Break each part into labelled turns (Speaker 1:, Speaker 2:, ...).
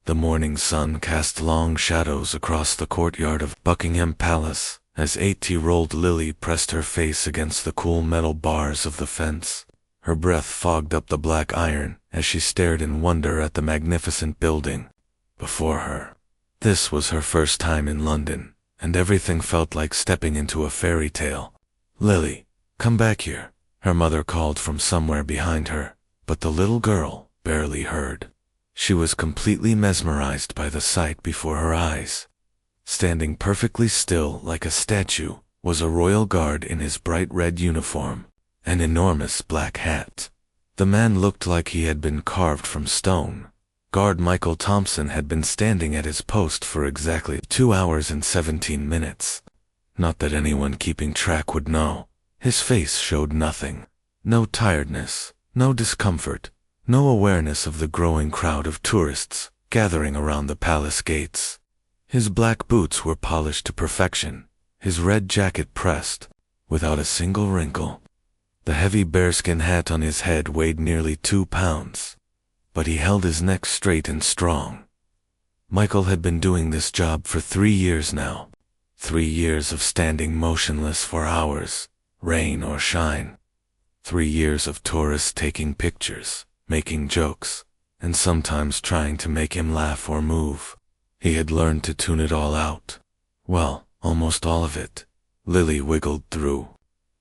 Speaker 1: The morning sun cast long shadows across the courtyard of Buckingham Palace as 8-year-old Lily pressed her face against the cool metal bars of the fence. Her breath fogged up the black iron as she stared in wonder at the magnificent building before her. This was her first time in London, and everything felt like stepping into a fairy tale. "Lily, come back here," her mother called from somewhere behind her, but the little girl barely heard. She was completely mesmerized by the sight before her eyes. Standing perfectly still like a statue was a royal guard in his bright red uniform, an enormous black hat. The man looked like he had been carved from stone. Guard Michael Thompson had been standing at his post for exactly 2 hours and 17 minutes. Not that anyone keeping track would know. His face showed nothing. No tiredness, no discomfort, no awareness of the growing crowd of tourists gathering around the palace gates. His black boots were polished to perfection, his red jacket pressed, without a single wrinkle. The heavy bearskin hat on his head weighed nearly 2 pounds, but he held his neck straight and strong. Michael had been doing this job for 3 years now. 3 years of standing motionless for hours, rain or shine. 3 years of tourists taking pictures, making jokes, and sometimes trying to make him laugh or move. He had learned to tune it all out. Well, almost all of it. Lily wiggled through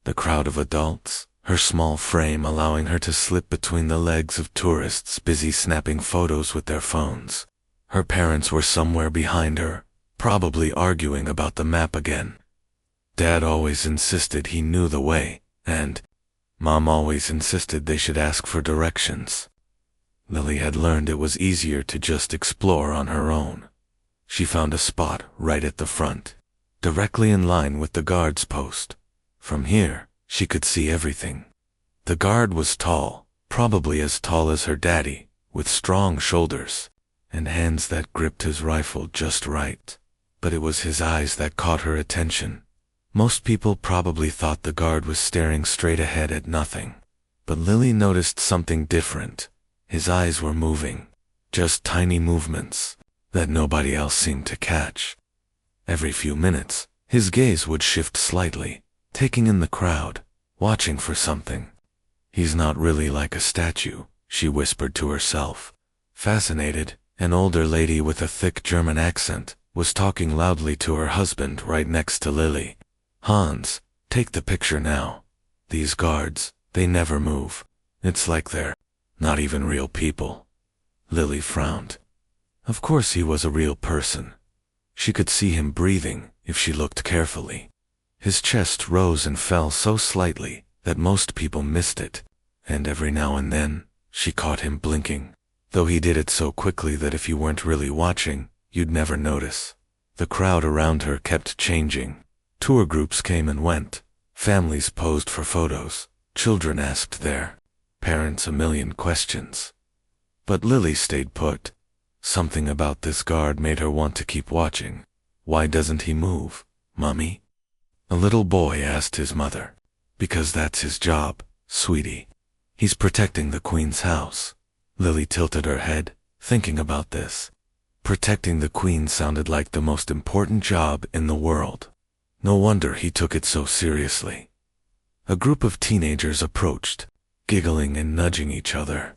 Speaker 1: the crowd of adults, her small frame allowing her to slip between the legs of tourists busy snapping photos with their phones. Her parents were somewhere behind her, probably arguing about the map again. Dad always insisted he knew the way, and Mom always insisted they should ask for directions. Lily had learned it was easier to just explore on her own. She found a spot right at the front, directly in line with the guard's post. From here, she could see everything. The guard was tall, probably as tall as her daddy, with strong shoulders, and hands that gripped his rifle just right. But it was his eyes that caught her attention. Most people probably thought the guard was staring straight ahead at nothing. But Lily noticed something different. His eyes were moving, just tiny movements that nobody else seemed to catch. Every few minutes, his gaze would shift slightly, taking in the crowd, watching for something. "He's not really like a statue," she whispered to herself. Fascinated, an older lady with a thick German accent was talking loudly to her husband right next to Lily. "Hans, take the picture now. These guards, they never move. It's like they're not even real people." Lily frowned. Of course he was a real person. She could see him breathing if she looked carefully. His chest rose and fell so slightly that most people missed it, and every now and then she caught him blinking, though he did it so quickly that if you weren't really watching, you'd never notice. The crowd around her kept changing. Tour groups came and went. Families posed for photos. Children asked their parents a million questions. But Lily stayed put. Something about this guard made her want to keep watching. "Why doesn't he move, Mummy?" A little boy asked his mother. "Because that's his job, sweetie. He's protecting the Queen's house." Lily tilted her head, thinking about this. Protecting the Queen sounded like the most important job in the world. No wonder he took it so seriously. A group of teenagers approached, giggling and nudging each other.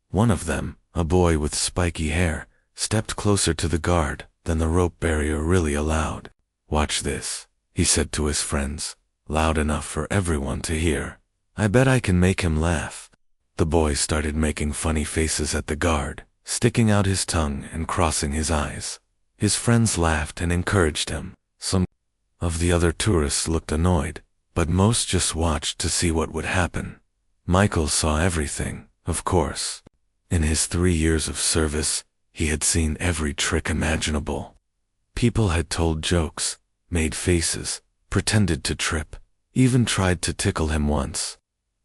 Speaker 1: One of them, a boy with spiky hair, stepped closer to the guard than the rope barrier really allowed. "Watch this," he said to his friends, loud enough for everyone to hear. "I bet I can make him laugh." The boy started making funny faces at the guard, sticking out his tongue and crossing his eyes. His friends laughed and encouraged him. Some of the other tourists looked annoyed, but most just watched to see what would happen. Michael saw everything, of course. In his 3 years of service, he had seen every trick imaginable. People had told jokes, made faces, pretended to trip, even tried to tickle him once.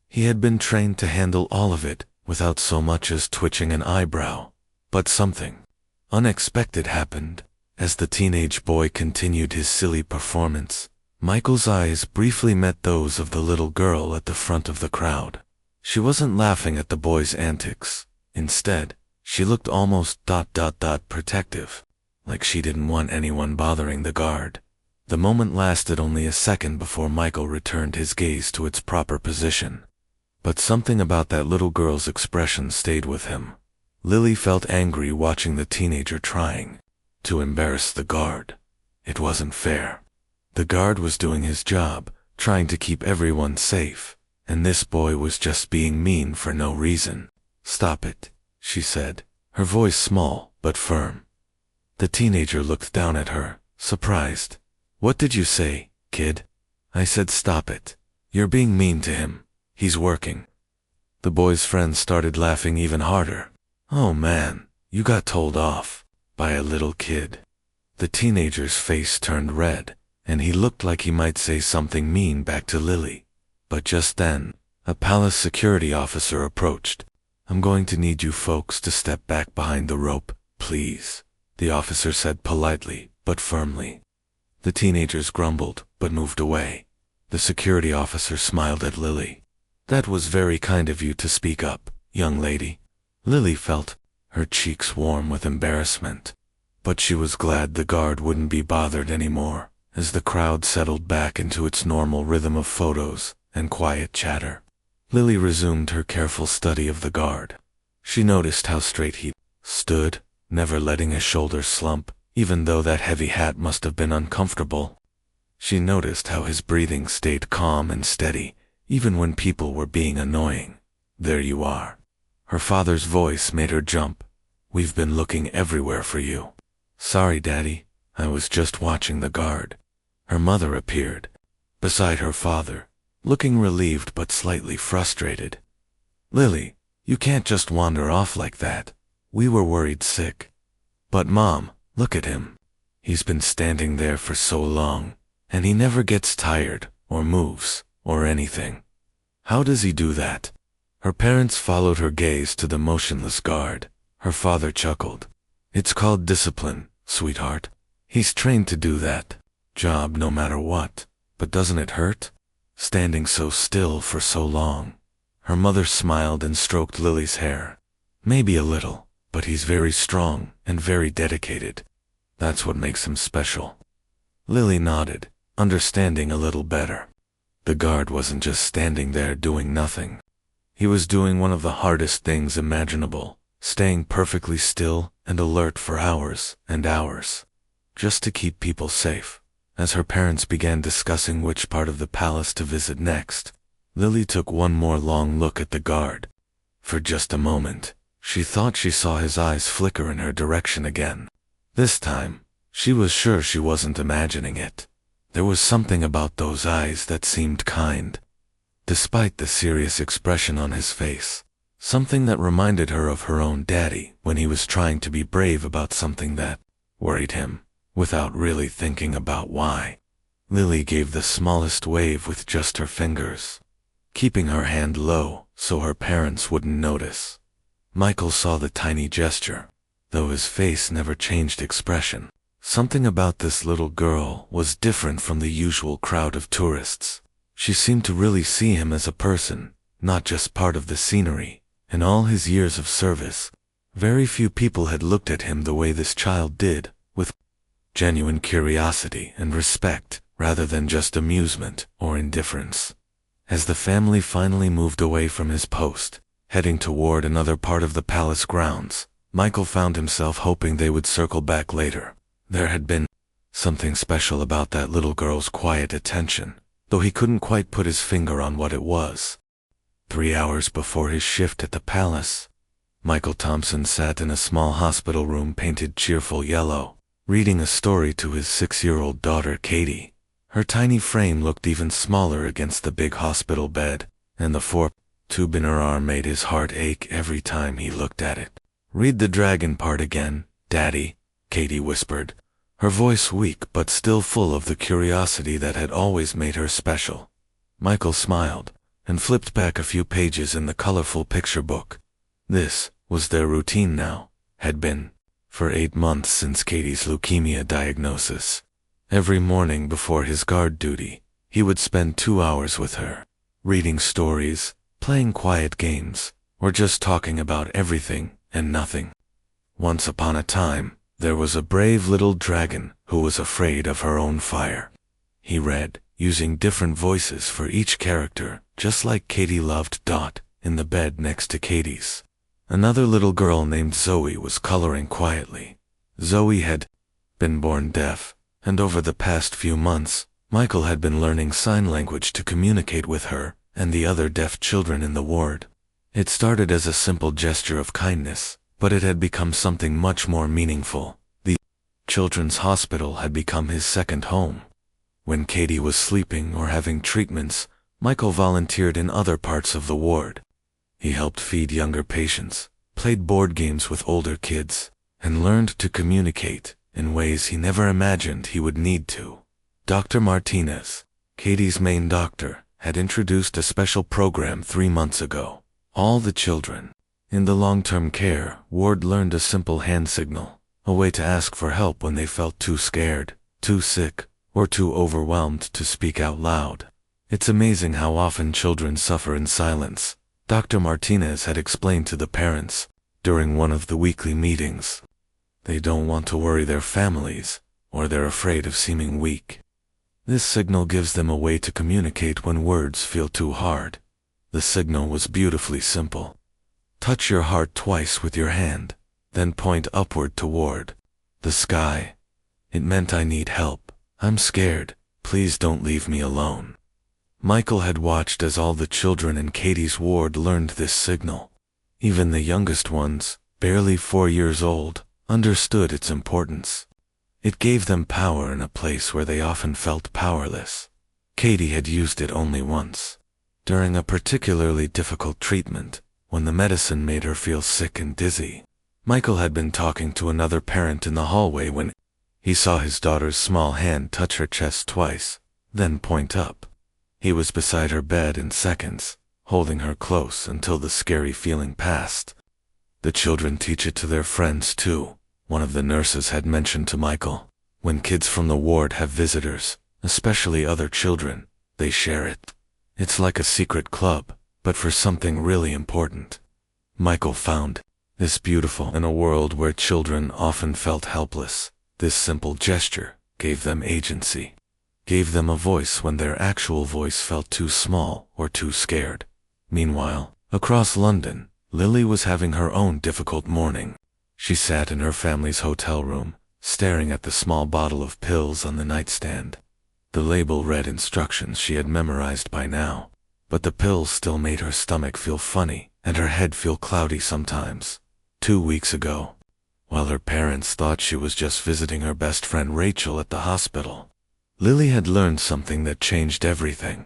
Speaker 1: He had been trained to handle all of it without so much as twitching an eyebrow. But something unexpected happened. As the teenage boy continued his silly performance, Michael's eyes briefly met those of the little girl at the front of the crowd. She wasn't laughing at the boy's antics. Instead, She looked almost protective, like she didn't want anyone bothering the guard. The moment lasted only a second before Michael returned his gaze to its proper position. But something about that little girl's expression stayed with him. Lily felt angry watching the teenager trying to embarrass the guard. It wasn't fair. The guard was doing his job, trying to keep everyone safe, and this boy was just being mean for no reason. "Stop it," she said, her voice small but firm. The teenager looked down at her, surprised. "What did you say, kid?" "I said stop it. You're being mean to him. He's working." The boy's friends started laughing even harder. "Oh man, you got told off by a little kid." The teenager's face turned red, and he looked like he might say something mean back to Lily. But just then, a palace security officer approached. "I'm going to need you folks to step back behind the rope, please," the officer said politely but firmly. The teenagers grumbled but moved away. The security officer smiled at Lily. "That was very kind of you to speak up, young lady." Lily felt her cheeks warm with embarrassment, but she was glad the guard wouldn't be bothered anymore as the crowd settled back into its normal rhythm of photos and quiet chatter. Lily resumed her careful study of the guard. She noticed how straight he stood, never letting his shoulders slump, even though that heavy hat must have been uncomfortable. She noticed how his breathing stayed calm and steady, even when people were being annoying. "There you are." Her father's voice made her jump. "We've been looking everywhere for you." "Sorry, Daddy, I was just watching the guard." Her mother appeared beside her father, looking relieved but slightly frustrated. "Lily, you can't just wander off like that. We were worried sick." "But Mom, look at him. He's been standing there for so long, and he never gets tired or moves or anything. How does he do that?" Her parents followed her gaze to the motionless guard. Her father chuckled. "It's called discipline, sweetheart. He's trained to do that job no matter what. But doesn't it hurt? Standing so still for so long." Her mother smiled and stroked Lily's hair. "Maybe a little, but he's very strong and very dedicated. That's what makes him special." Lily nodded, understanding a little better. The guard wasn't just standing there doing nothing. He was doing one of the hardest things imaginable, staying perfectly still and alert for hours and hours, just to keep people safe. As her parents began discussing which part of the palace to visit next, Lily took one more long look at the guard. For just a moment, she thought she saw his eyes flicker in her direction again. This time, she was sure she wasn't imagining it. There was something about those eyes that seemed kind, despite the serious expression on his face. Something that reminded her of her own daddy when he was trying to be brave about something that worried him, without really thinking about why. Lily gave the smallest wave with just her fingers, keeping her hand low so her parents wouldn't notice. Michael saw the tiny gesture, though his face never changed expression. Something about this little girl was different from the usual crowd of tourists. She seemed to really see him as a person, not just part of the scenery. In all his years of service, very few people had looked at him the way this child did, with genuine curiosity and respect, rather than just amusement or indifference. As the family finally moved away from his post, heading toward another part of the palace grounds, Michael found himself hoping they would circle back later. There had been something special about that little girl's quiet attention, though he couldn't quite put his finger on what it was. 3 hours before his shift at the palace, Michael Thompson sat in a small hospital room painted cheerful yellow, reading a story to his 6-year-old daughter Katie. Her tiny frame looked even smaller against the big hospital bed, and the tube in her arm made his heart ache every time he looked at it. "Read the dragon part again, Daddy," Katie whispered, her voice weak but still full of the curiosity that had always made her special. Michael smiled and flipped back a few pages in the colorful picture book. This was their routine now, had been, for 8 months since Katie's leukemia diagnosis. Every morning before his guard duty, he would spend 2 hours with her, reading stories, playing quiet games, or just talking about everything and nothing. Once upon a time, there was a brave little dragon who was afraid of her own fire. He read, using different voices for each character, just like Katie loved Dot, in the bed next to Katie's. Another little girl named Zoe was coloring quietly. Zoe had been born deaf, and over the past few months, Michael had been learning sign language to communicate with her and the other deaf children in the ward. It started as a simple gesture of kindness, but it had become something much more meaningful. The children's hospital had become his second home. When Katie was sleeping or having treatments, Michael volunteered in other parts of the ward. He helped feed younger patients, played board games with older kids, and learned to communicate in ways he never imagined he would need to. Dr. Martinez, Katie's main doctor, had introduced a special program 3 months ago. All the children in the long-term care ward learned a simple hand signal, a way to ask for help when they felt too scared, too sick, or too overwhelmed to speak out loud. It's amazing how often children suffer in silence, Dr. Martinez had explained to the parents during one of the weekly meetings. They don't want to worry their families, or they're afraid of seeming weak. This signal gives them a way to communicate when words feel too hard. The signal was beautifully simple. Touch your heart twice with your hand, then point upward toward the sky. It meant I need help. I'm scared. Please don't leave me alone. Michael had watched as all the children in Katie's ward learned this signal. Even the youngest ones, barely 4 years old, understood its importance. It gave them power in a place where they often felt powerless. Katie had used it only once, during a particularly difficult treatment, when the medicine made her feel sick and dizzy. Michael had been talking to another parent in the hallway when he saw his daughter's small hand touch her chest twice, then point up. He was beside her bed in seconds, holding her close until the scary feeling passed. The children teach it to their friends too. One of the nurses had mentioned to Michael, when kids from the ward have visitors, especially other children, they share it. It's like a secret club, but for something really important. Michael found this beautiful in a world where children often felt helpless. This simple gesture gave them agency, gave them a voice when their actual voice felt too small or too scared. Meanwhile, across London, Lily was having her own difficult morning. She sat in her family's hotel room, staring at the small bottle of pills on the nightstand. The label read instructions she had memorized by now, but the pills still made her stomach feel funny and her head feel cloudy sometimes. 2 weeks ago, while her parents thought she was just visiting her best friend Rachel at the hospital, Lily had learned something that changed everything.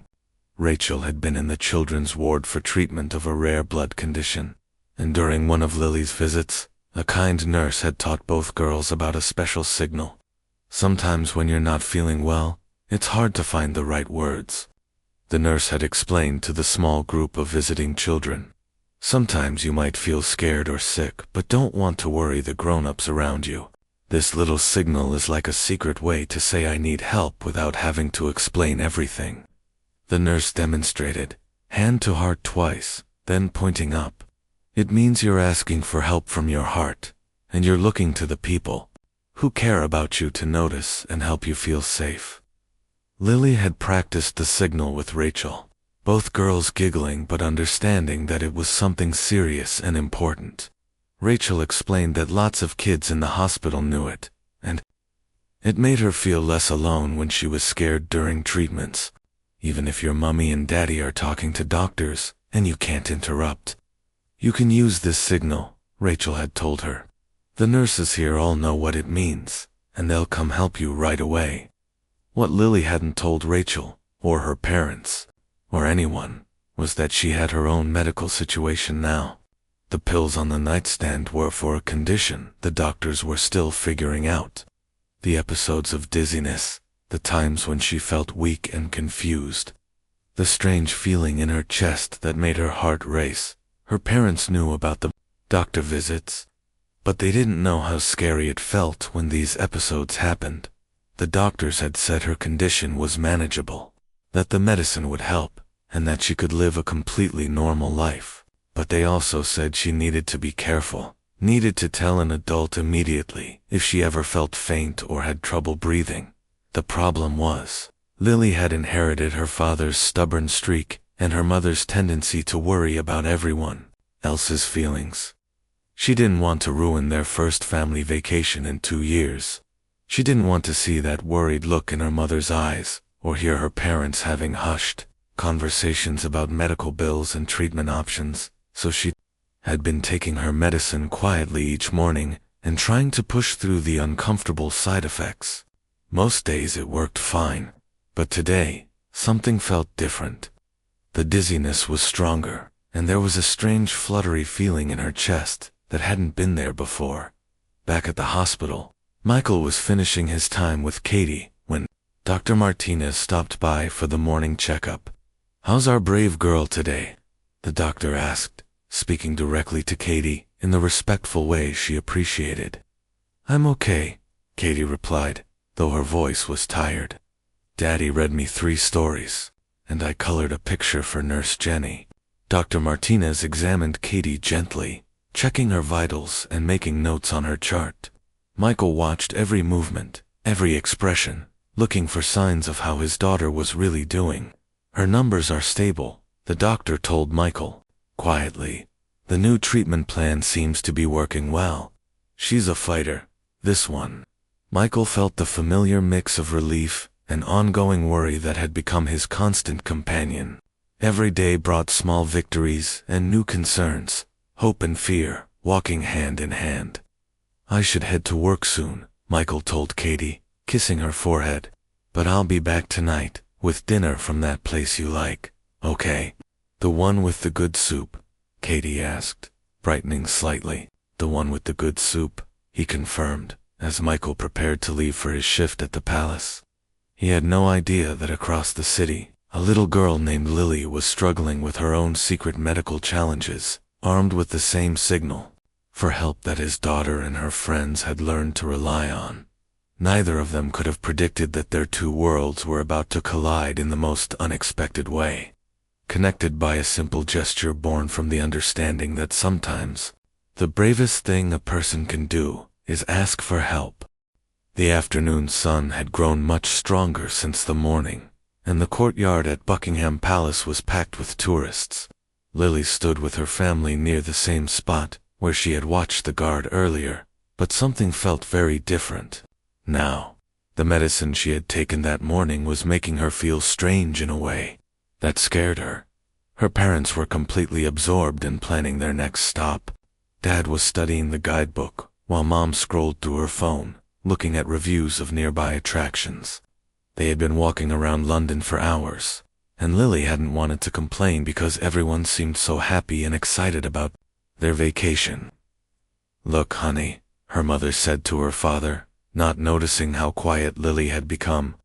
Speaker 1: Rachel had been in the children's ward for treatment of a rare blood condition, and during one of Lily's visits, a kind nurse had taught both girls about a special signal. Sometimes when you're not feeling well, it's hard to find the right words. The nurse had explained to the small group of visiting children. Sometimes you might feel scared or sick, but don't want to worry the grown-ups around you. This little signal is like a secret way to say I need help without having to explain everything. The nurse demonstrated, hand to heart twice, then pointing up. It means you're asking for help from your heart, and you're looking to the people who care about you to notice and help you feel safe. Lily had practiced the signal with Rachel, both girls giggling but understanding that it was something serious and important. Rachel explained that lots of kids in the hospital knew it, and it made her feel less alone when she was scared during treatments. Even if your mommy and daddy are talking to doctors and you can't interrupt, you can use this signal, Rachel had told her. The nurses here all know what it means, and they'll come help you right away. What Lily hadn't told Rachel, or her parents, or anyone, was that she had her own medical situation now. The pills on the nightstand were for a condition the doctors were still figuring out. The episodes of dizziness, the times when she felt weak and confused, the strange feeling in her chest that made her heart race. Her parents knew about the doctor visits, but they didn't know how scary it felt when these episodes happened. The doctors had said her condition was manageable, that the medicine would help, and that she could live a completely normal life. But they also said she needed to be careful, Needed to tell an adult immediately if she ever felt faint or had trouble breathing. The problem was, Lily had inherited her father's stubborn streak and her mother's tendency to worry about everyone else's feelings. She didn't want to ruin their first family vacation in 2 years. She didn't want to see that worried look in her mother's eyes, or hear her parents having hushed conversations about medical bills and treatment options, so she had been taking her medicine quietly each morning and trying to push through the uncomfortable side effects. Most days it worked fine, but today, something felt different. The dizziness was stronger, and there was a strange fluttery feeling in her chest that hadn't been there before. Back at the hospital, Michael was finishing his time with Katie when Dr. Martinez stopped by for the morning checkup. "How's our brave girl today?" the doctor asked, speaking directly to Katie in the respectful way she appreciated. "I'm okay," Katie replied, though her voice was tired. "Daddy read me 3 stories, and I colored a picture for Nurse Jenny." Dr. Martinez examined Katie gently, checking her vitals and making notes on her chart. Michael watched every movement, every expression, looking for signs of how his daughter was really doing. "Her numbers are stable," the doctor told Michael, quietly. "The new treatment plan seems to be working well. She's a fighter, this one." Michael felt the familiar mix of relief and ongoing worry that had become his constant companion. Every day brought small victories and new concerns, hope and fear, walking hand in hand. "I should head to work soon," Michael told Katie, kissing her forehead. "But I'll be back tonight, with dinner from that place you like, okay?" "The one with the good soup?" Katie asked, brightening slightly. "The one with the good soup," he confirmed, as Michael prepared to leave for his shift at the palace. He had no idea that across the city, a little girl named Lily was struggling with her own secret medical challenges, armed with the same signal for help that his daughter and her friends had learned to rely on. Neither of them could have predicted that their 2 worlds were about to collide in the most unexpected way, connected by a simple gesture born from the understanding that sometimes the bravest thing a person can do is ask for help. The afternoon sun had grown much stronger since the morning, and the courtyard at Buckingham Palace was packed with tourists. Lily stood with her family near the same spot where she had watched the guard earlier, but something felt very different now. The medicine she had taken that morning was making her feel strange in a way that scared her. Her parents were completely absorbed in planning their next stop. Dad was studying the guidebook, while Mom scrolled through her phone, looking at reviews of nearby attractions. They had been walking around London for hours, and Lily hadn't wanted to complain because everyone seemed so happy and excited about their vacation. "Look, honey," her mother said to her father, not noticing how quiet Lily had become.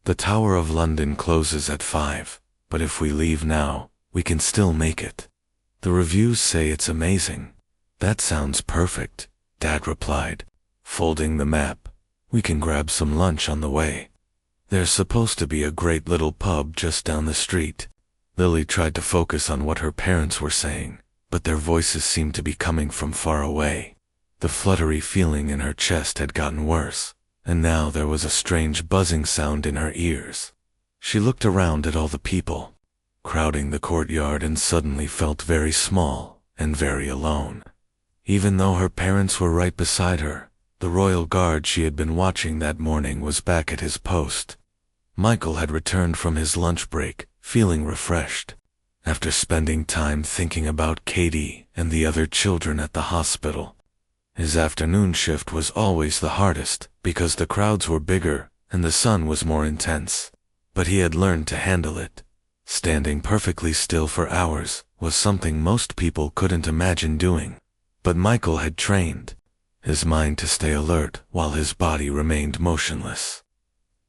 Speaker 1: "The Tower of London closes at 5, but if we leave now, we can still make it. The reviews say it's amazing." "That sounds perfect," Dad replied, folding the map. "We can grab some lunch on the way. There's supposed to be a great little pub just down the street." Lily tried to focus on what her parents were saying, but their voices seemed to be coming from far away. The fluttery feeling in her chest had gotten worse, and now there was a strange buzzing sound in her ears. She looked around at all the people crowding the courtyard and suddenly felt very small and very alone. Even though her parents were right beside her, the royal guard she had been watching that morning was back at his post. Michael had returned from his lunch break, feeling refreshed, after spending time thinking about Katie and the other children at the hospital. His afternoon shift was always the hardest because the crowds were bigger and the sun was more intense, but he had learned to handle it. Standing perfectly still for hours was something most people couldn't imagine doing, but Michael had trained his mind to stay alert while his body remained motionless.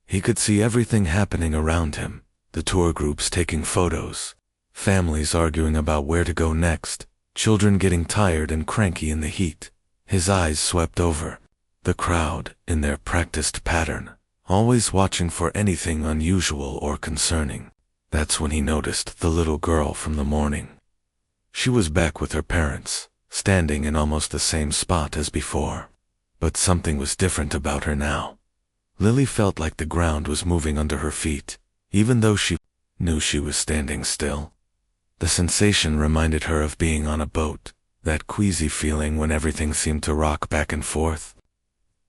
Speaker 1: He could see everything happening around him, the tour groups taking photos, families arguing about where to go next, children getting tired and cranky in the heat. His eyes swept over the crowd in their practiced pattern, always watching for anything unusual or concerning. That's when he noticed the little girl from the morning. She was back with her parents, standing in almost the same spot as before. But something was different about her now. Lily felt like the ground was moving under her feet, even though she knew she was standing still. The sensation reminded her of being on a boat, that queasy feeling when everything seemed to rock back and forth.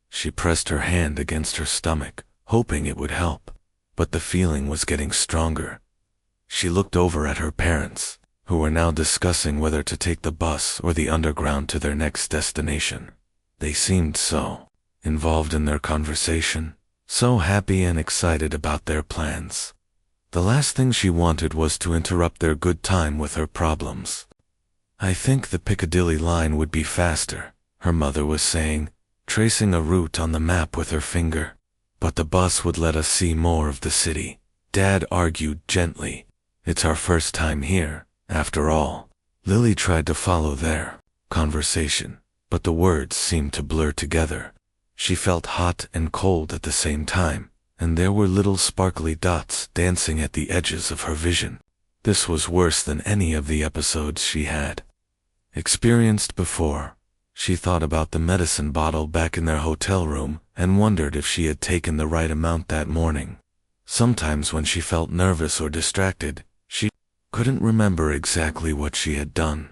Speaker 1: She pressed her hand against her stomach, hoping it would help, but the feeling was getting stronger. She looked over at her parents, who were now discussing whether to take the bus or the underground to their next destination. They seemed so involved in their conversation, so happy and excited about their plans. The last thing she wanted was to interrupt their good time with her problems. "I think the Piccadilly line would be faster," her mother was saying, tracing a route on the map with her finger. "But the bus would let us see more of the city," Dad argued gently. "It's our first time here, after all." Lily tried to follow their conversation, but the words seemed to blur together. She felt hot and cold at the same time, and there were little sparkly dots dancing at the edges of her vision. This was worse than any of the episodes she had experienced before. She thought about the medicine bottle back in their hotel room and wondered if she had taken the right amount that morning. Sometimes when she felt nervous or distracted, she couldn't remember exactly what she had done.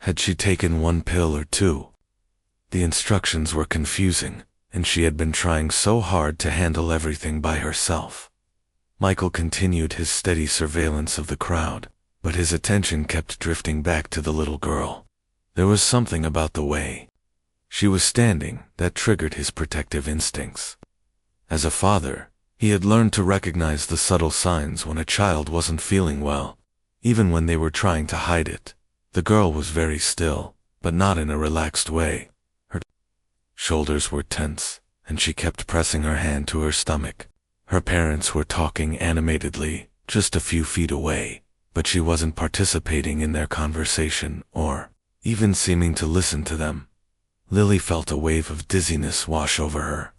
Speaker 1: Had she taken one pill or two? The instructions were confusing, and she had been trying so hard to handle everything by herself. Michael continued his steady surveillance of the crowd, but his attention kept drifting back to the little girl. There was something about the way she was standing that triggered his protective instincts. As a father, he had learned to recognize the subtle signs when a child wasn't feeling well, even when they were trying to hide it. The girl was very still, but not in a relaxed way. Her shoulders were tense, and she kept pressing her hand to her stomach. Her parents were talking animatedly, just a few feet away, but she wasn't participating in their conversation or even seeming to listen to them. Lily felt a wave of dizziness wash over her.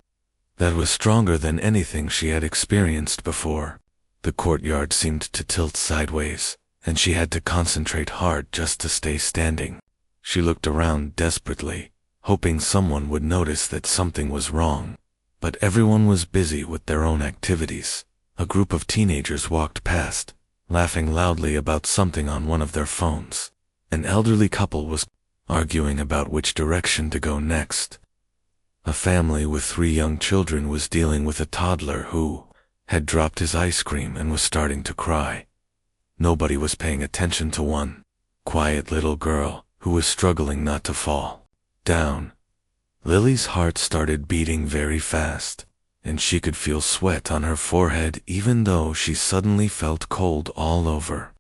Speaker 1: That was stronger than anything she had experienced before. The courtyard seemed to tilt sideways, and she had to concentrate hard just to stay standing. She looked around desperately, hoping someone would notice that something was wrong. But everyone was busy with their own activities. A group of teenagers walked past, laughing loudly about something on one of their phones. An elderly couple was arguing about which direction to go next. A family with 3 young children was dealing with a toddler who had dropped his ice cream and was starting to cry. Nobody was paying attention to one quiet little girl who was struggling not to fall down. Lily's heart started beating very fast, and she could feel sweat on her forehead even though she suddenly felt cold all over.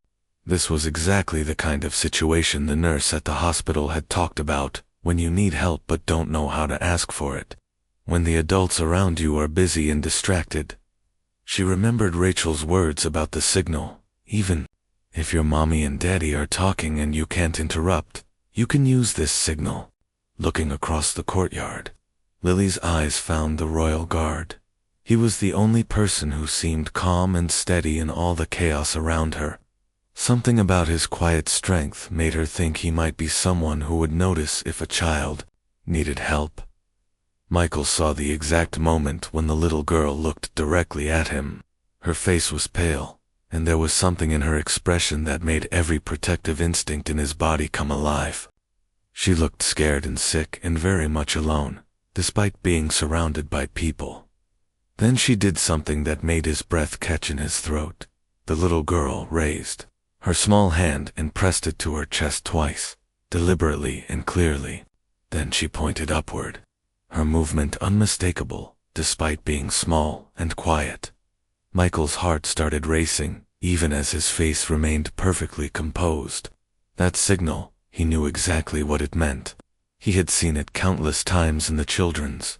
Speaker 1: This was exactly the kind of situation the nurse at the hospital had talked about, when you need help but don't know how to ask for it. When the adults around you are busy and distracted. She remembered Rachel's words about the signal. Even if your mommy and daddy are talking and you can't interrupt, you can use this signal. Looking across the courtyard, Lily's eyes found the royal guard. He was the only person who seemed calm and steady in all the chaos around her. Something about his quiet strength made her think he might be someone who would notice if a child needed help. Michael saw the exact moment when the little girl looked directly at him. Her face was pale, and there was something in her expression that made every protective instinct in his body come alive. She looked scared and sick and very much alone, despite being surrounded by people. Then she did something that made his breath catch in his throat. The little girl raised her small hand and pressed it to her chest twice, deliberately and clearly. Then she pointed upward, her movement unmistakable, despite being small and quiet. Michael's heart started racing, even as his face remained perfectly composed. That signal, he knew exactly what it meant. He had seen it countless times in the children's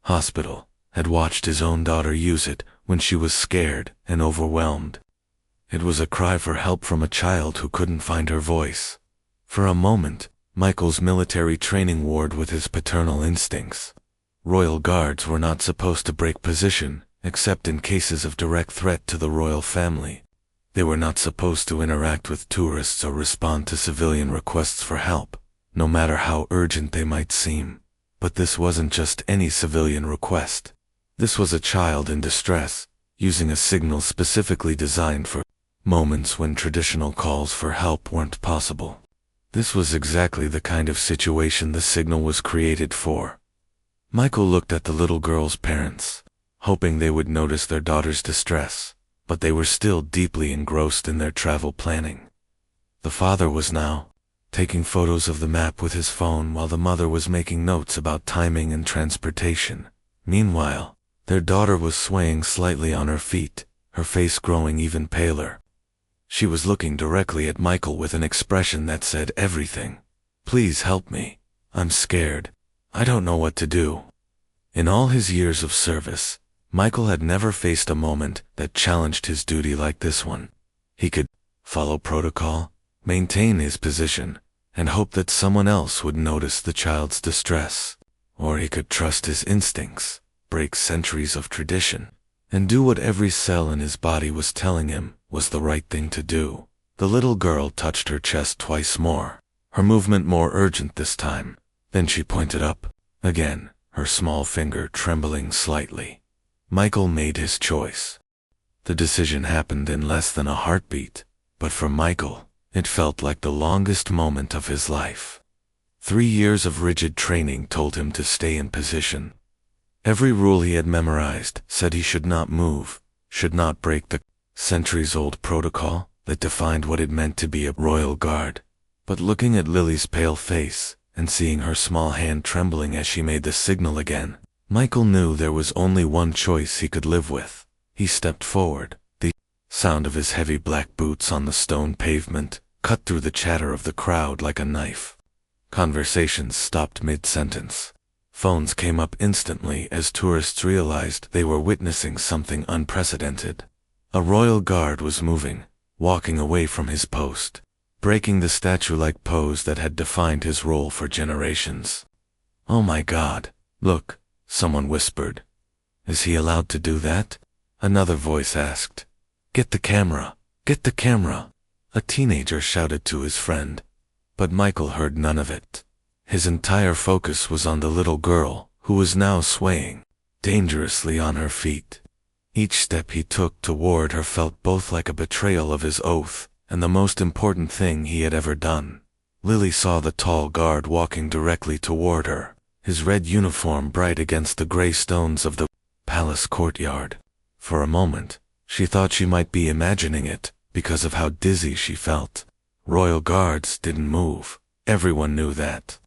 Speaker 1: hospital, had watched his own daughter use it when she was scared and overwhelmed. It was a cry for help from a child who couldn't find her voice. For a moment, Michael's military training warred with his paternal instincts. Royal guards were not supposed to break position, except in cases of direct threat to the royal family. They were not supposed to interact with tourists or respond to civilian requests for help, no matter how urgent they might seem. But this wasn't just any civilian request. This was a child in distress, using a signal specifically designed for moments when traditional calls for help weren't possible. This was exactly the kind of situation the signal was created for. Michael looked at the little girl's parents, hoping they would notice their daughter's distress, but they were still deeply engrossed in their travel planning. The father was now taking photos of the map with his phone while the mother was making notes about timing and transportation. Meanwhile, their daughter was swaying slightly on her feet, her face growing even paler. She was looking directly at Michael with an expression that said everything. "Please help me. I'm scared. I don't know what to do." In all his years of service, Michael had never faced a moment that challenged his duty like this one. He could follow protocol, maintain his position, and hope that someone else would notice the child's distress. Or he could trust his instincts, break centuries of tradition, and do what every cell in his body was telling him was the right thing to do. The little girl touched her chest twice more, her movement more urgent this time. Then she pointed up, again, her small finger trembling slightly. Michael made his choice. The decision happened in less than a heartbeat, but for Michael, it felt like the longest moment of his life. 3 years of rigid training told him to stay in position. Every rule he had memorized said he should not move, should not break the centuries-old protocol that defined what it meant to be a royal guard. But looking at Lily's pale face and seeing her small hand trembling as she made the signal again, Michael knew there was only one choice he could live with. He stepped forward. The sound of his heavy black boots on the stone pavement cut through the chatter of the crowd like a knife. Conversations stopped mid-sentence. Phones came up instantly as tourists realized they were witnessing something unprecedented. A royal guard was moving, walking away from his post, breaking the statue-like pose that had defined his role for generations. "Oh my God, look," someone whispered. "Is he allowed to do that?" Another voice asked. "Get the camera, get the camera," a teenager shouted to his friend. But Michael heard none of it. His entire focus was on the little girl, who was now swaying dangerously on her feet. Each step he took toward her felt both like a betrayal of his oath and the most important thing he had ever done. Lily saw the tall guard walking directly toward her, his red uniform bright against the gray stones of the palace courtyard. For a moment, she thought she might be imagining it because of how dizzy she felt. Royal guards didn't move. Everyone knew that.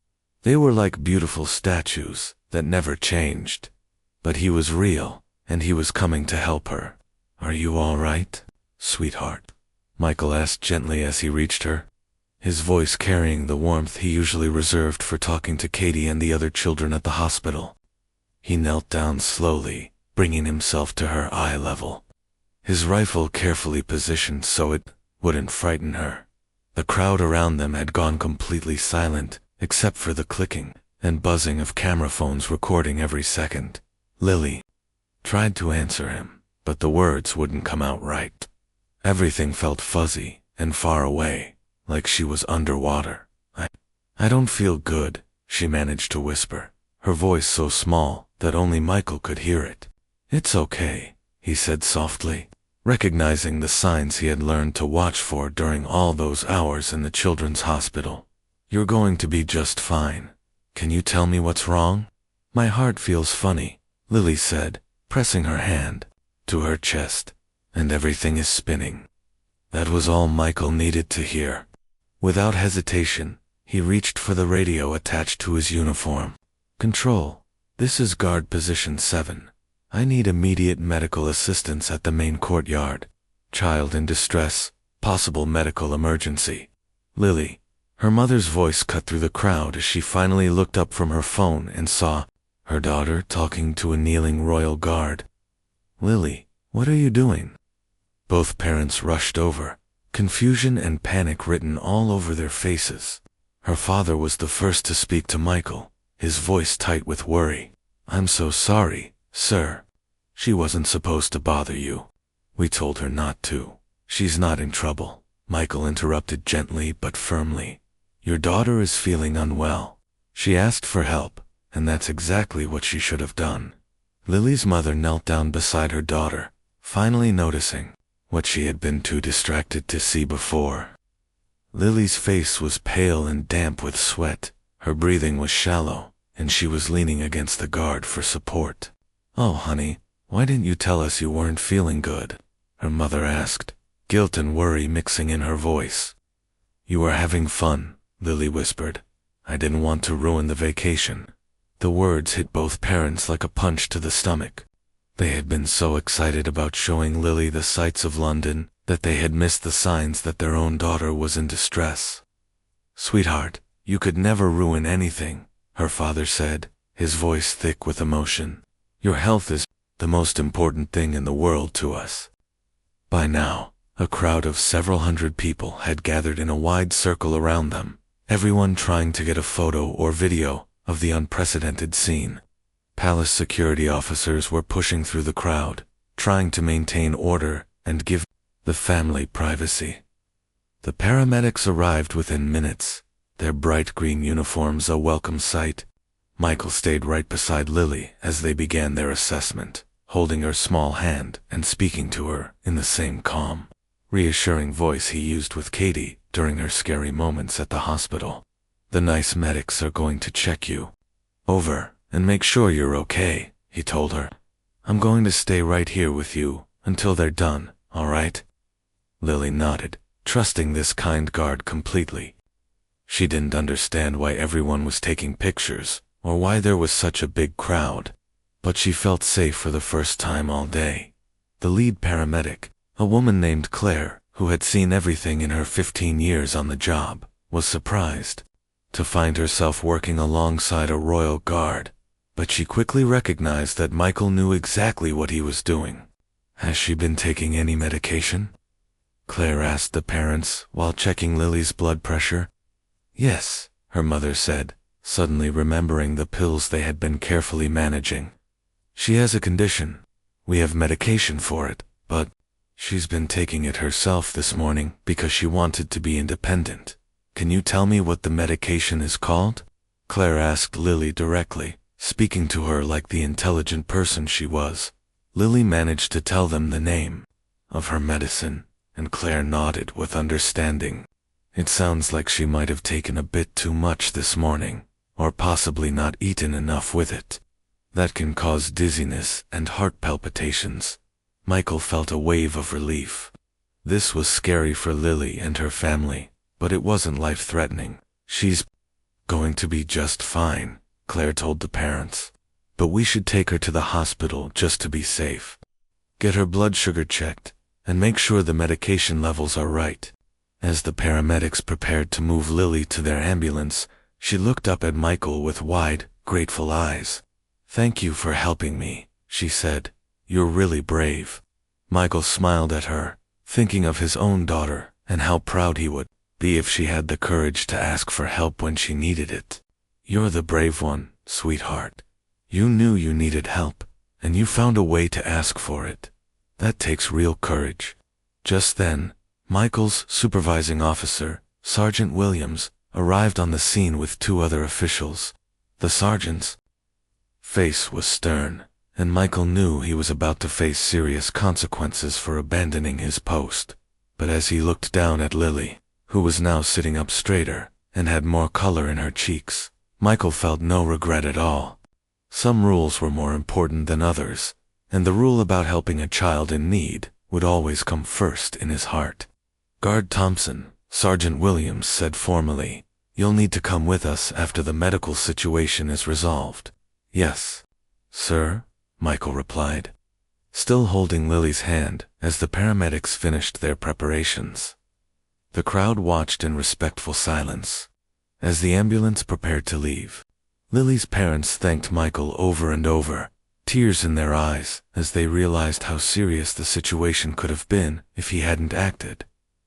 Speaker 1: They were like beautiful statues that never changed. But he was real, and he was coming to help her. "Are you all right, sweetheart?" Michael asked gently as he reached her, his voice carrying the warmth he usually reserved for talking to Katie and the other children at the hospital. He knelt down slowly, bringing himself to her eye level, his rifle carefully positioned so it wouldn't frighten her. The crowd around them had gone completely silent, except for the clicking and buzzing of camera phones recording every second. Lily tried to answer him, but the words wouldn't come out right. Everything felt fuzzy and far away, like she was underwater. I don't feel good," she managed to whisper, her voice so small that only Michael could hear it. "It's okay," he said softly, recognizing the signs he had learned to watch for during all those hours in the children's hospital. "You're going to be just fine. Can you tell me what's wrong?" "My heart feels funny," Lily said, pressing her hand to her chest, "and everything is spinning." That was all Michael needed to hear. Without hesitation, he reached for the radio attached to his uniform. "Control, this is guard position 7. I need immediate medical assistance at the main courtyard. Child in distress, possible medical emergency. Lily." Her mother's voice cut through the crowd as she finally looked up from her phone and saw her daughter talking to a kneeling royal guard. "Lily, what are you doing?" Both parents rushed over, confusion and panic written all over their faces. Her father was the first to speak to Michael, his voice tight with worry. "I'm so sorry, sir. She wasn't supposed to bother you. We told her not to. She's not in trouble," Michael interrupted gently but firmly. Your daughter is feeling unwell. She asked for help, and that's exactly what she should have done. Lily's mother knelt down beside her daughter, finally noticing what she had been too distracted to see before. Lily's face was pale and damp with sweat, her breathing was shallow, and she was leaning against the guard for support. "Oh, honey, why didn't you tell us you weren't feeling good?" her mother asked, guilt and worry mixing in her voice. "You were having fun," Lily whispered. "I didn't want to ruin the vacation." The words hit both parents like a punch to the stomach. They had been so excited about showing Lily the sights of London that they had missed the signs that their own daughter was in distress. "Sweetheart, you could never ruin anything," her father said, his voice thick with emotion. "Your health is the most important thing in the world to us." By now, a crowd of several hundred people had gathered in a wide circle around them, everyone trying to get a photo or video of the unprecedented scene. Palace security officers were pushing through the crowd, trying to maintain order and give the family privacy. The paramedics arrived within minutes, their bright green uniforms a welcome sight. Michael stayed right beside Lily as they began their assessment, holding her small hand and speaking to her in the same calm, reassuring voice he used with Katie during her scary moments at the hospital. "The nice medics are going to check you over and make sure you're okay," he told her. "I'm going to stay right here with you until they're done, all right?" Lily nodded, trusting this kind guard completely. She didn't understand why everyone was taking pictures or why there was such a big crowd, but she felt safe for the first time all day. The lead paramedic, a woman named Claire, who had seen everything in her 15 years on the job, was surprised to find herself working alongside a royal guard, but she quickly recognized that Michael knew exactly what he was doing. "Has she been taking any medication?" Claire asked the parents while checking Lily's blood pressure. "Yes," her mother said, suddenly remembering the pills they had been carefully managing. "She has a condition. We have medication for it, but she's been taking it herself this morning because she wanted to be independent. Can you tell me what the medication is called?" Claire asked Lily directly, speaking to her like the intelligent person she was. Lily managed to tell them the name of her medicine, and Claire nodded with understanding. "It sounds like she might have taken a bit too much this morning, or possibly not eaten enough with it. That can cause dizziness and heart palpitations." Michael felt a wave of relief. This was scary for Lily and her family, but it wasn't life-threatening. "She's going to be just fine," Claire told the parents. "But we should take her to the hospital just to be safe. Get her blood sugar checked, and make sure the medication levels are right." As the paramedics prepared to move Lily to their ambulance, she looked up at Michael with wide, grateful eyes. "Thank you for helping me," she said. "You're really brave." Michael smiled at her, thinking of his own daughter and how proud he would be if she had the courage to ask for help when she needed it. "You're the brave one, sweetheart. You knew you needed help, and you found a way to ask for it. That takes real courage." Just then, Michael's supervising officer, Sergeant Williams, arrived on the scene with 2 other officials. The sergeant's face was stern, and Michael knew he was about to face serious consequences for abandoning his post. But as he looked down at Lily, who was now sitting up straighter and had more color in her cheeks, Michael felt no regret at all. Some rules were more important than others, and the rule about helping a child in need would always come first in his heart. "Guard Thompson," Sergeant Williams said formally, "you'll need to come with us after the medical situation is resolved." "Yes, sir," Michael replied, still holding Lily's hand as the paramedics finished their preparations. The crowd watched in respectful silence as the ambulance prepared to leave. Lily's parents thanked Michael over and over, tears in their eyes as they realized how serious the situation could have been if he hadn't acted.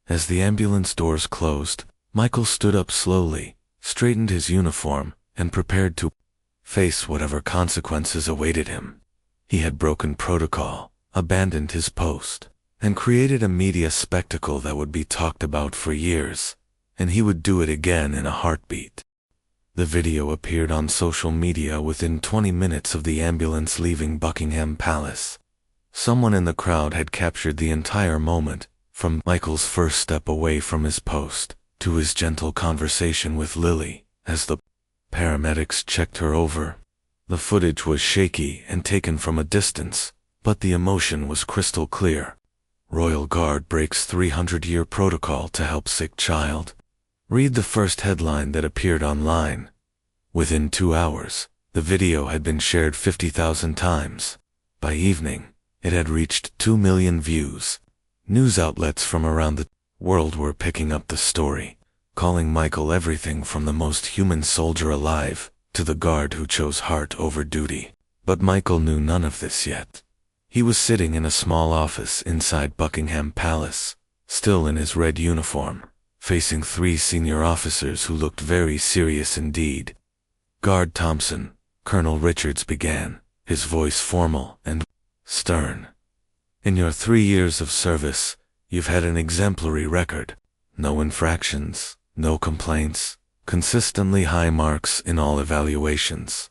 Speaker 1: As the ambulance doors closed, Michael stood up slowly, straightened his uniform, and prepared to face whatever consequences awaited him. He had broken protocol, abandoned his post, and created a media spectacle that would be talked about for years. and he would do it again in a heartbeat. The video appeared on social media within 20 minutes of the ambulance leaving Buckingham Palace. Someone in the crowd had captured the entire moment, from Michael's first step away from his post, to his gentle conversation with Lily, as the paramedics checked her over. The footage was shaky and taken from a distance, but the emotion was crystal clear. Royal Guard breaks 300-year protocol to help sick child. Read the first headline that appeared online. Within 2 hours, the video had been shared 50,000 times. By evening, it had reached 2 million views. News outlets from around the world were picking up the story, calling Michael everything from the most human soldier alive to the guard who chose heart over duty. But Michael knew none of this yet. He was sitting in a small office inside Buckingham Palace, still in his red uniform, facing 3 senior officers who looked very serious indeed. Guard Thompson, Colonel Richards began, his voice formal and stern. In your 3 years of service, you've had an exemplary record. No infractions, no complaints, consistently high marks in all evaluations.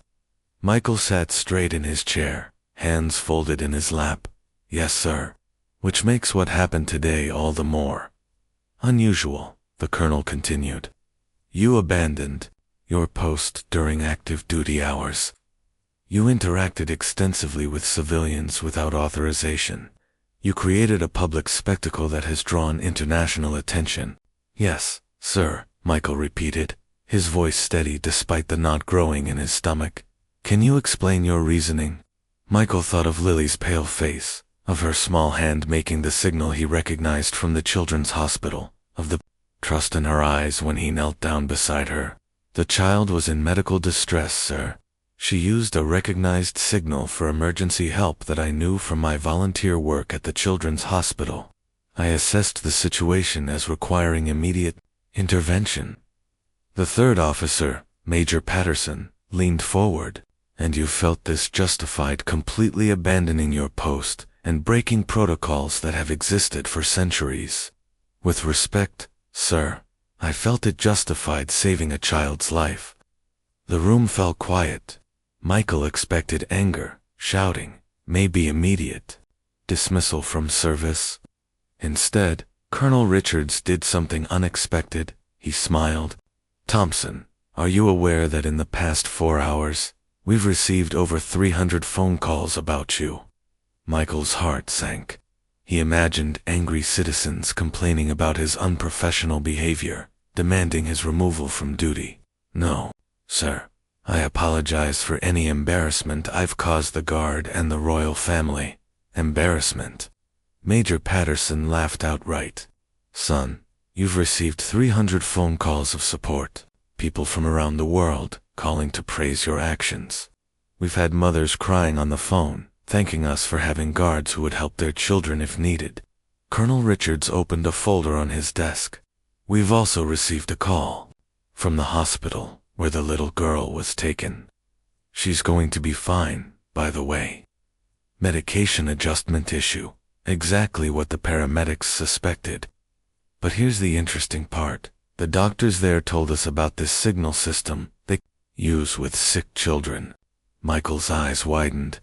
Speaker 1: Michael sat straight in his chair, hands folded in his lap. Yes, sir. Which makes what happened today all the more unusual, the colonel continued. You abandoned your post during active duty hours. You interacted extensively with civilians without authorization. You created a public spectacle that has drawn international attention. Yes, sir, Michael repeated, his voice steady despite the knot growing in his stomach. Can you explain your reasoning? Michael thought of Lily's pale face, of her small hand making the signal he recognized from the children's hospital, of the trust in her eyes when he knelt down beside her. The child was in medical distress, sir. She used a recognized signal for emergency help that I knew from my volunteer work at the children's hospital. I assessed the situation as requiring immediate intervention. The third officer, Major Patterson, leaned forward. And you felt this justified completely abandoning your post and breaking protocols that have existed for centuries. With respect, sir, I felt it justified saving a child's life. The room fell quiet. Michael expected anger, shouting, maybe immediate dismissal from service. Instead, Colonel Richards did something unexpected. He smiled. Thompson, are you aware that in the past 4 hours, we've received over 300 phone calls about you? Michael's heart sank. He imagined angry citizens complaining about his unprofessional behavior, demanding his removal from duty. No, sir. I apologize for any embarrassment I've caused the Guard and the royal family. Embarrassment? Major Patterson laughed outright. Son, you've received 300 phone calls of support, people from around the world, calling to praise your actions. We've had mothers crying on the phone, thanking us for having guards who would help their children if needed. Colonel Richards opened a folder on his desk. We've also received a call from the hospital where the little girl was taken. She's going to be fine, by the way. Medication adjustment issue, exactly what the paramedics suspected. But here's the interesting part. The doctors there told us about this signal system they use with sick children. Michael's eyes widened.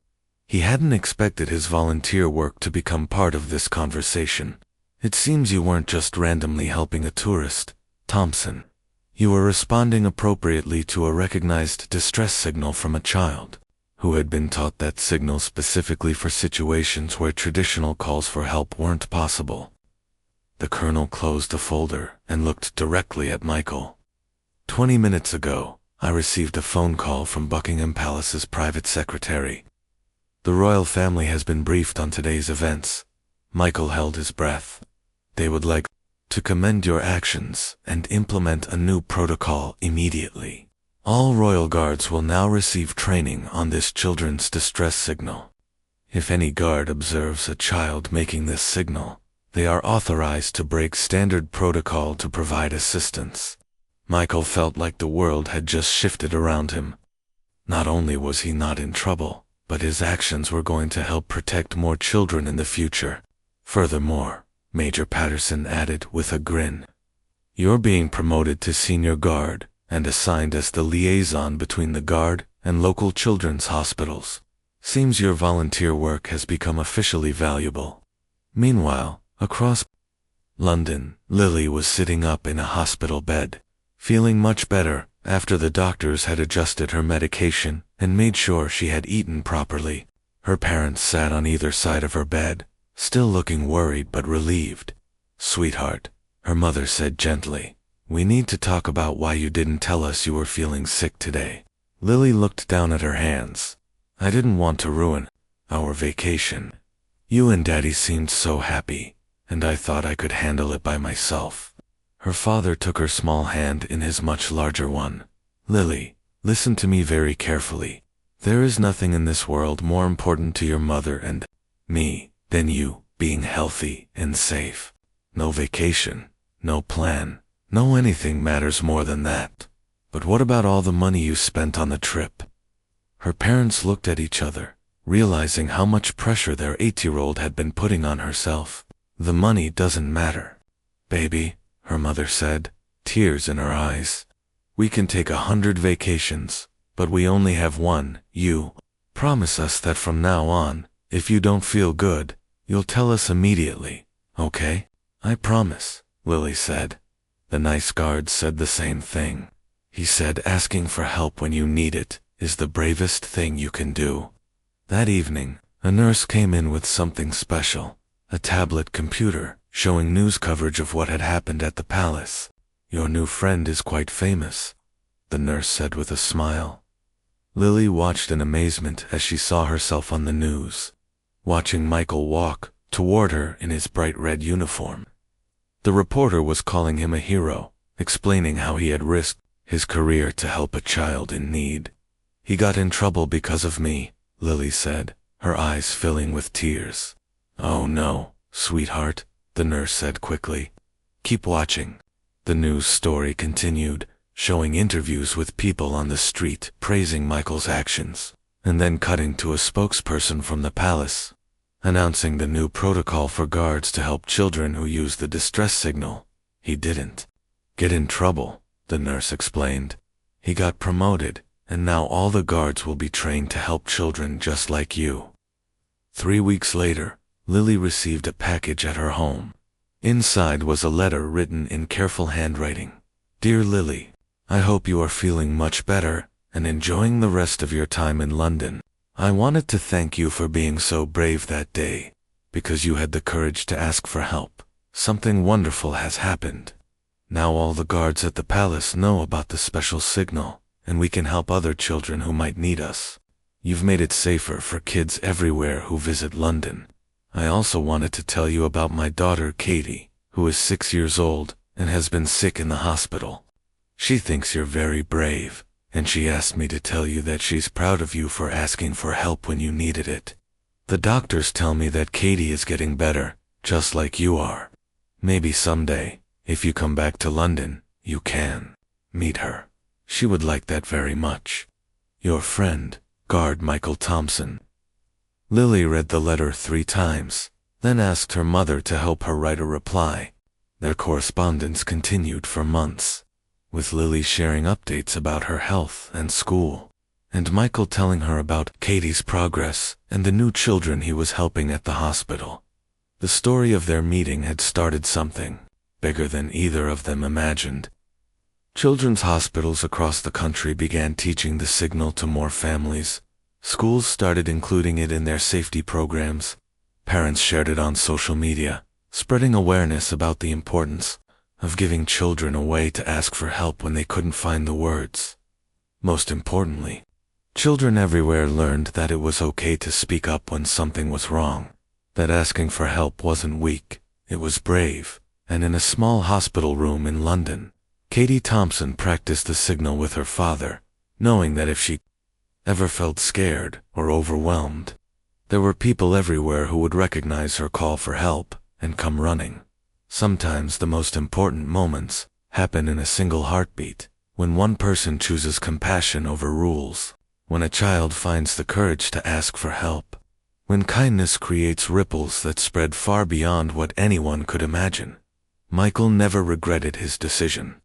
Speaker 1: He hadn't expected his volunteer work to become part of this conversation. It seems you weren't just randomly helping a tourist, Thompson. You were responding appropriately to a recognized distress signal from a child, who had been taught that signal specifically for situations where traditional calls for help weren't possible. The colonel closed the folder and looked directly at Michael. 20 minutes ago, I received a phone call from Buckingham Palace's private secretary. The royal family has been briefed on today's events. Michael held his breath. They would like to commend your actions and implement a new protocol immediately. All royal guards will now receive training on this children's distress signal. If any guard observes a child making this signal, they are authorized to break standard protocol to provide assistance. Michael felt like the world had just shifted around him. Not only was he not in trouble, but his actions were going to help protect more children in the future. Furthermore, Major Patterson added with a grin, You're being promoted to senior guard and assigned as the liaison between the guard and local children's hospitals. Seems your volunteer work has become officially valuable. Meanwhile, across London, Lily was sitting up in a hospital bed, feeling much better after the doctors had adjusted her medication and made sure she had eaten properly. Her parents sat on either side of her bed, still looking worried but relieved. "Sweetheart," her mother said gently, "we need to talk about why you didn't tell us you were feeling sick today." Lily looked down at her hands. "I didn't want to ruin our vacation. You and Daddy seemed so happy, and I thought I could handle it by myself." Her father took her small hand in his much larger one. "Lily, listen to me very carefully. There is nothing in this world more important to your mother and me than you being healthy and safe. No vacation, no plan, no anything matters more than that. But what about all the money you spent on the trip?" Her parents looked at each other, realizing how much pressure their 8-year-old had been putting on herself. "The money doesn't matter, baby," her mother said, tears in her eyes. "We can take 100 vacations, but we only have one. You promise us that from now on, if you don't feel good, you'll tell us immediately, okay?" "I promise," Lily said. The nice guard said the same thing. He said asking for help when you need it is the bravest thing you can do. That evening, a nurse came in with something special, a tablet computer showing news coverage of what had happened at the palace. "Your new friend is quite famous," the nurse said with a smile. Lily watched in amazement as she saw herself on the news, watching Michael walk toward her in his bright red uniform. The reporter was calling him a hero, explaining how he had risked his career to help a child in need. "He got in trouble because of me," Lily said, her eyes filling with tears. "Oh no, sweetheart," the nurse said quickly. "Keep watching." The news story continued, showing interviews with people on the street praising Michael's actions, and then cutting to a spokesperson from the palace, announcing the new protocol for guards to help children who use the distress signal. "He didn't get in trouble," the nurse explained. "He got promoted, and now all the guards will be trained to help children just like you." 3 weeks later, Lily received a package at her home. Inside was a letter written in careful handwriting. "Dear Lily, I hope you are feeling much better and enjoying the rest of your time in London. I wanted to thank you for being so brave that day, because you had the courage to ask for help. Something wonderful has happened. Now all the guards at the palace know about the special signal, and we can help other children who might need us. You've made it safer for kids everywhere who visit London. I also wanted to tell you about my daughter Katie, who is 6 years old and has been sick in the hospital. She thinks you're very brave, and she asked me to tell you that she's proud of you for asking for help when you needed it. The doctors tell me that Katie is getting better, just like you are. Maybe someday, if you come back to London, you can meet her. She would like that very much. Your friend, Guard Michael Thompson." Lily read the letter 3 times, then asked her mother to help her write a reply. Their correspondence continued for months, with Lily sharing updates about her health and school, and Michael telling her about Katie's progress and the new children he was helping at the hospital. The story of their meeting had started something bigger than either of them imagined. Children's hospitals across the country began teaching the signal to more families. Schools started including it in their safety programs. Parents shared it on social media, spreading awareness about the importance of giving children a way to ask for help when they couldn't find the words. Most importantly, children everywhere learned that it was okay to speak up when something was wrong, that asking for help wasn't weak, it was brave. And in a small hospital room in London, Katie Thompson practiced the signal with her father, knowing that if she ever felt scared or overwhelmed, there were people everywhere who would recognize her call for help and come running. Sometimes the most important moments happen in a single heartbeat, when one person chooses compassion over rules, when a child finds the courage to ask for help, when kindness creates ripples that spread far beyond what anyone could imagine. Michael never regretted his decision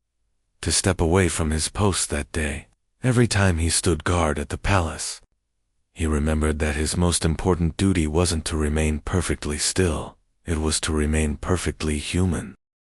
Speaker 1: to step away from his post that day. Every time he stood guard at the palace, he remembered that his most important duty wasn't to remain perfectly still, it was to remain perfectly human.